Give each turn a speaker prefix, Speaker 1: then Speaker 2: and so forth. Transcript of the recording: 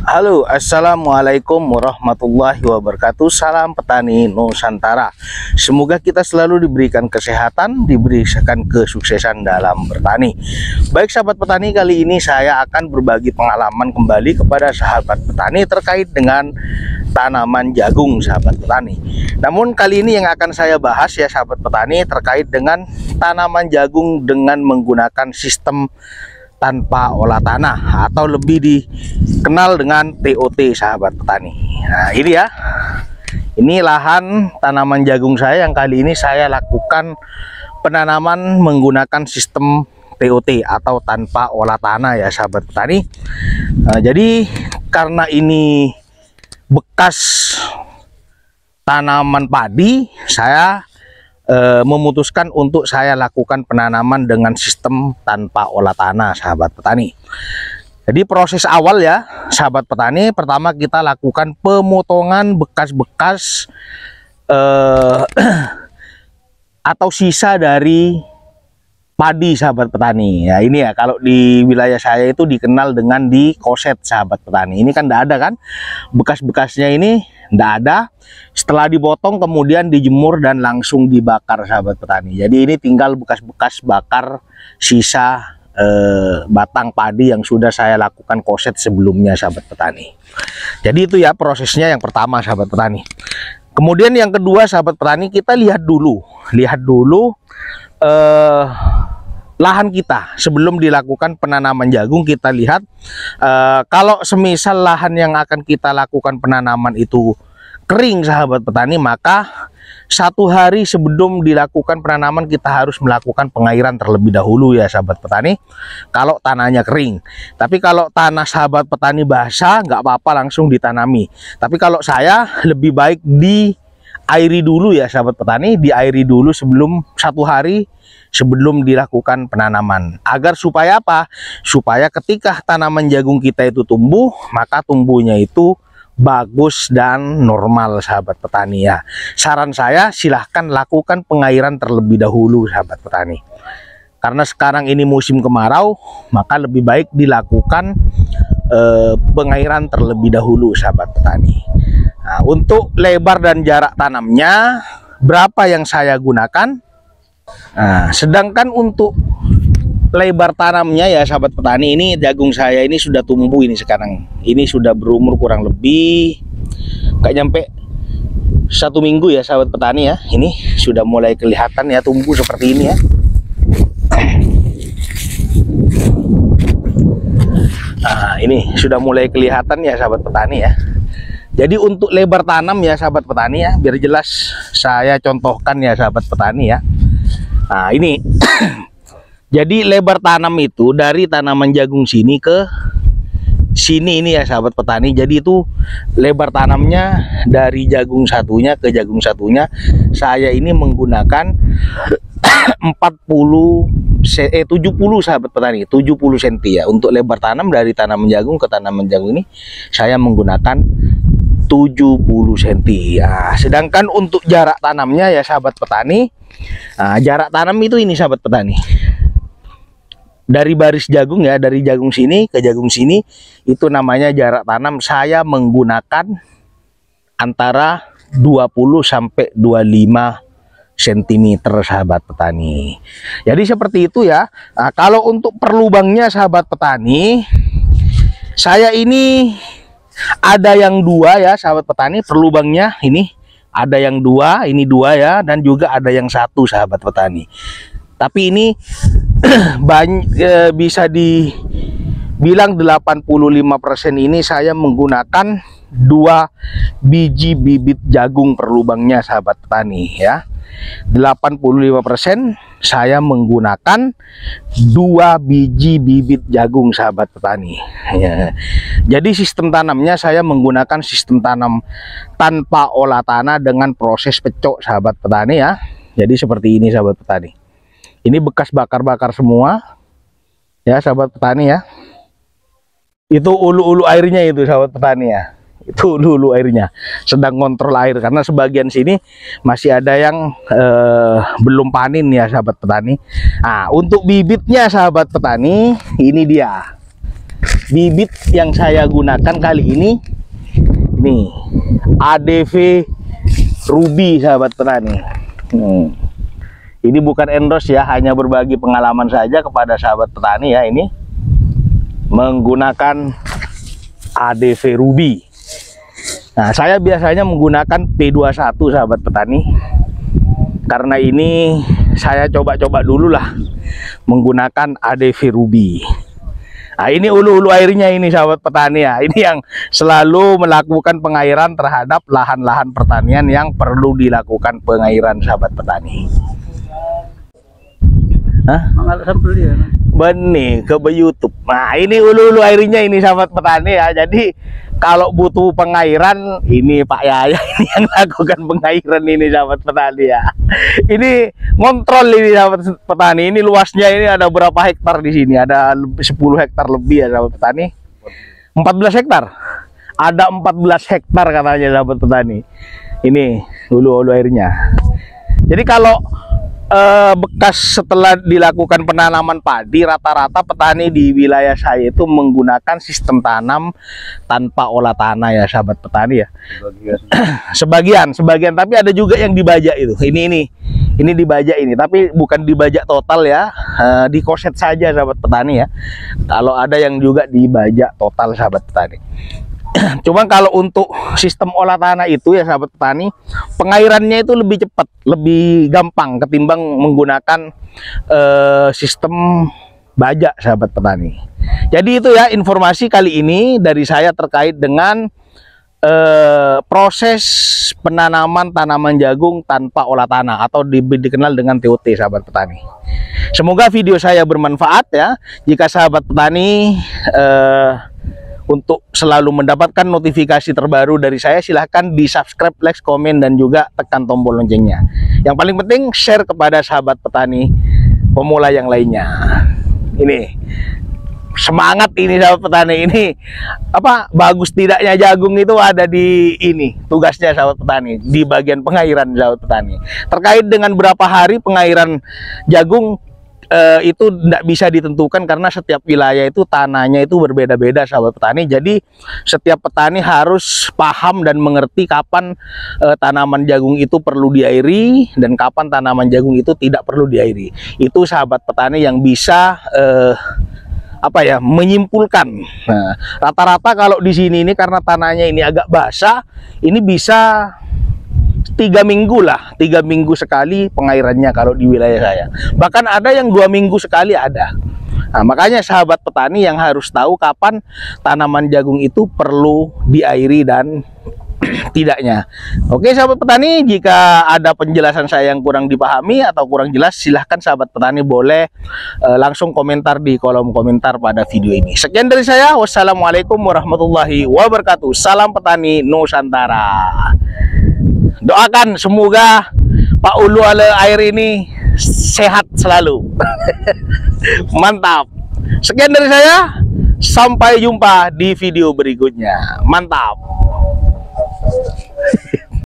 Speaker 1: Halo, assalamualaikum warahmatullahi wabarakatuh. Salam petani Nusantara. Semoga kita selalu diberikan kesehatan, diberikan kesuksesan dalam bertani. Baik sahabat petani, kali ini saya akan berbagi pengalaman kembali kepada sahabat petani terkait dengan tanaman jagung sahabat petani. Namun kali ini yang akan saya bahas ya sahabat petani terkait dengan tanaman jagung dengan menggunakan sistem tanpa olah tanah atau lebih dikenal dengan TOT sahabat petani. Nah ini ya, ini lahan tanaman jagung saya yang kali ini saya lakukan penanaman menggunakan sistem TOT atau tanpa olah tanah ya sahabat petani. Nah, jadi karena ini bekas tanaman padi, saya memutuskan untuk saya lakukan penanaman dengan sistem tanpa olah tanah sahabat petani. Jadi proses awal ya sahabat petani, pertama kita lakukan pemotongan bekas-bekas atau sisa dari padi sahabat petani. Ya ini ya, kalau di wilayah saya itu dikenal dengan di koset sahabat petani. Ini kan tidak ada kan bekas-bekasnya, ini tidak ada. Setelah dipotong kemudian dijemur dan langsung dibakar sahabat petani. Jadi ini tinggal bekas-bekas bakar sisa batang padi yang sudah saya lakukan koset sebelumnya sahabat petani. Jadi itu ya prosesnya yang pertama sahabat petani. Kemudian yang kedua sahabat petani, kita lihat dulu lahan kita sebelum dilakukan penanaman jagung. Kita lihat kalau semisal lahan yang akan kita lakukan penanaman itu kering sahabat petani, maka 1 hari sebelum dilakukan penanaman kita harus melakukan pengairan terlebih dahulu ya sahabat petani, kalau tanahnya kering. Tapi kalau tanah sahabat petani basah nggak apa-apa, langsung ditanami. Tapi kalau saya lebih baik diairi dulu ya sahabat petani, diairi dulu sebelum 1 hari sebelum dilakukan penanaman, agar supaya apa? Supaya ketika tanaman jagung kita itu tumbuh, maka tumbuhnya itu bagus dan normal sahabat petani ya. Saran saya, silahkan lakukan pengairan terlebih dahulu sahabat petani. Karena sekarang ini musim kemarau, maka lebih baik dilakukan pengairan terlebih dahulu sahabat petani. Nah, untuk lebar dan jarak tanamnya berapa yang saya gunakan? Nah, sedangkan untuk lebar tanamnya ya sahabat petani, ini jagung saya ini sudah tumbuh, ini sekarang ini sudah berumur kurang lebih nggak nyampe 1 minggu ya sahabat petani ya. Ini sudah mulai kelihatan ya tumbuh seperti ini ya. Nah ini sudah mulai kelihatan ya sahabat petani ya. Jadi untuk lebar tanam ya sahabat petani ya, biar jelas saya contohkan ya sahabat petani ya. Nah ini jadi lebar tanam itu dari tanaman jagung sini ke sini ini ya sahabat petani. Jadi itu lebar tanamnya dari jagung satunya ke jagung satunya, saya ini menggunakan 70 sahabat petani, 70 cm ya. Untuk lebar tanam dari tanaman jagung ke tanaman jagung ini saya menggunakan 70 cm ya. Sedangkan untuk jarak tanamnya ya sahabat petani, nah, jarak tanam itu ini sahabat petani, dari baris jagung ya, dari jagung sini ke jagung sini, itu namanya jarak tanam. Saya menggunakan antara 20 sampai 25 cm sahabat petani. Jadi seperti itu ya. Nah, kalau untuk perlubangnya sahabat petani, saya ini ada yang 2 ya sahabat petani, perlubangnya ini ada yang 2, ini 2 ya, dan juga ada yang 1 sahabat petani. Tapi ini bisa dibilang 85% ini saya menggunakan 2 biji bibit jagung per lubangnya sahabat petani ya. 85% saya menggunakan 2 biji bibit jagung sahabat petani ya. Jadi sistem tanamnya saya menggunakan sistem tanam tanpa olah tanah dengan proses pecok sahabat petani ya. Jadi seperti ini sahabat petani. Ini bekas bakar-bakar semua ya sahabat petani ya. Itu ulu-ulu airnya itu sahabat petani ya. Itu ulu-ulu airnya. Sedang kontrol air karena sebagian sini masih ada yang belum panen ya sahabat petani. Nah, untuk bibitnya sahabat petani, ini dia. bibit yang saya gunakan kali ini ADV Ruby, sahabat petani. Ini bukan endorse ya, hanya berbagi pengalaman saja kepada sahabat petani ya. Ini menggunakan ADV Ruby. Nah, saya biasanya menggunakan P21, sahabat petani. Karena ini saya coba-coba dulu lah menggunakan ADV Ruby. Nah, ini ulu-ulu airnya ini, sahabat petani ya. Ini yang selalu melakukan pengairan terhadap lahan-lahan pertanian yang perlu dilakukan pengairan, sahabat petani. Benih ke YouTube. Nah, ini ulu-ulu airnya ini, sahabat petani ya. Jadi kalau butuh pengairan, ini Pak Yaya ini yang lakukan pengairan ini, sahabat petani ya. Ini ngontrol ini, sahabat petani. Ini luasnya ini ada berapa hektar di sini? Ada 10 hektar lebih ya, sahabat petani. 14 hektar. Ada 14 hektar katanya, sahabat petani. Ini ulu-ulu airnya. Jadi kalau bekas setelah dilakukan penanaman padi, rata-rata petani di wilayah saya itu menggunakan sistem tanam tanpa olah tanah ya, sahabat petani ya. Sebagian, tapi ada juga yang dibajak itu. Ini dibajak ini, tapi bukan dibajak total ya, di koset saja, sahabat petani ya. Kalau ada yang juga dibajak total, sahabat petani. Cuma kalau untuk sistem olah tanah itu ya, sahabat petani, pengairannya itu lebih cepat, lebih gampang ketimbang menggunakan sistem bajak, sahabat petani. Jadi itu ya informasi kali ini dari saya terkait dengan proses penanaman tanaman jagung tanpa olah tanah atau dikenal dengan TOT, sahabat petani. Semoga video saya bermanfaat ya. Jika sahabat petani untuk selalu mendapatkan notifikasi terbaru dari saya, silahkan di subscribe, like, komen, dan juga tekan tombol loncengnya. Yang paling penting share kepada sahabat petani pemula yang lainnya. Ini semangat ini, sahabat petani. Ini apa, bagus tidaknya jagung itu ada di ini tugasnya, sahabat petani, di bagian pengairan, sahabat petani. Terkait dengan berapa hari pengairan jagung, itu tidak bisa ditentukan karena setiap wilayah itu tanahnya itu berbeda-beda, sahabat petani. Jadi setiap petani harus paham dan mengerti kapan tanaman jagung itu perlu diairi dan kapan tanaman jagung itu tidak perlu diairi. Itu sahabat petani yang bisa apa ya, menyimpulkan. Nah, rata-rata kalau di sini ini karena tanahnya ini agak basah, ini bisa 3 minggu lah, 3 minggu sekali pengairannya kalau di wilayah saya. Bahkan ada yang 2 minggu sekali ada. Nah, makanya sahabat petani yang harus tahu kapan tanaman jagung itu perlu diairi dan tidaknya. Oke, sahabat petani, jika ada penjelasan saya yang kurang dipahami atau kurang jelas, silahkan sahabat petani boleh langsung komentar di kolom komentar pada video ini. Sekian dari saya. Wassalamualaikum warahmatullahi wabarakatuh. Salam petani Nusantara. Doakan semoga Pak Ulu Air ini sehat selalu. Mantap. Sekian dari saya. Sampai jumpa di video berikutnya. Mantap.